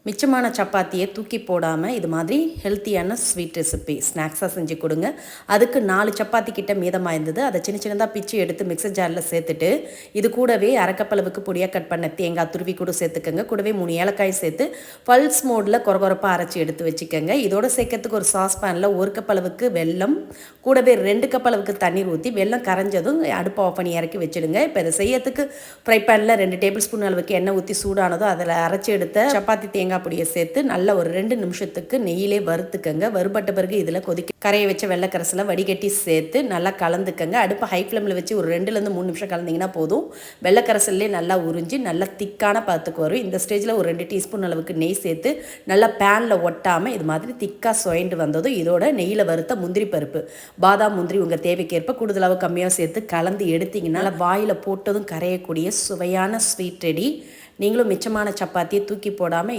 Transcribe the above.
மிச்சமான சப்பாத்தியை தூக்கி போடாமல் இது மாதிரி ஹெல்த்தியான ஸ்வீட் ரெசிபி ஸ்நாக்ஸாக செஞ்சு கொடுங்க. அதுக்கு 4 சப்பாத்தி கிட்ட மீதமாக இருந்தது. அதை சின்ன சின்னதாக பிச்சு எடுத்து மிக்சர் ஜாரில் சேர்த்துட்டு இது கூடவே அரைக்கப்பளவுக்கு பொடியாக கட் பண்ண தேங்காய் துருவி கூட சேர்த்துக்கோங்க. கூடவே 3 ஏலக்காய் சேர்த்து பல்ஸ் மோடில் கொரகொரப்பாக அரைச்சி எடுத்து வச்சுக்கோங்க. இதோட சேர்க்கறதுக்கு ஒரு சாஸ்பேனில் 1 கப் அளவுக்கு வெல்லம், கூடவே 2 கப் அளவுக்கு தண்ணீர் ஊற்றி வெல்லம் கரைஞ்சதும் அடுப்பை ஆஃப் பண்ணி இறக்கி வச்சுடுங்க. இப்போ இதை செய்யறதுக்கு ஃப்ரை பேனில் 2 டேபிள் ஸ்பூன் அளவுக்கு எண்ணெய் ஊற்றி சூடானதோ அதில் அரைச்சி எடுத்த சப்பாத்தி தேங்காய் பொடியை சேர்த்து நல்லா ஒரு 2 நிமிஷத்துக்கு நெய்யிலே வறுத்துக்கங்க. வறுபட்ட பிறகு இதில் கரையை வச்ச வெள்ளைக்கரசலை வடிகட்டி சேர்த்து நல்லா கலந்துக்கங்க. அடுப்பு ஹை ஃப்ளேமில் வச்சு ஒரு 2லேருந்து 3 நிமிஷம் கலந்திங்கன்னா போதும். வெள்ளைக்கரசல்லே நல்லா உறிஞ்சி நல்லா திக்கான பதத்துக்கு வரும். இந்த ஸ்டேஜில் ஒரு 2 டீஸ்பூன் அளவுக்கு நெய் சேர்த்து நல்லா பேனில் ஒட்டாமல் இது மாதிரி திக்காக சுயண்டு வந்ததும் இதோட நெய்யில் வறுத்த முந்திரி பருப்பு, பாதாம் முந்திரி உங்கள் தேவைக்கேற்ப கூடுதலாக கம்மியாக சேர்த்து கலந்து எடுத்திங்கன்னா நல்லா வாயில் போட்டதும் கரையக்கூடிய சுவையான ஸ்வீட் ரெடி. நீங்களும் மிச்சமான சப்பாத்தியை தூக்கி போடாமல்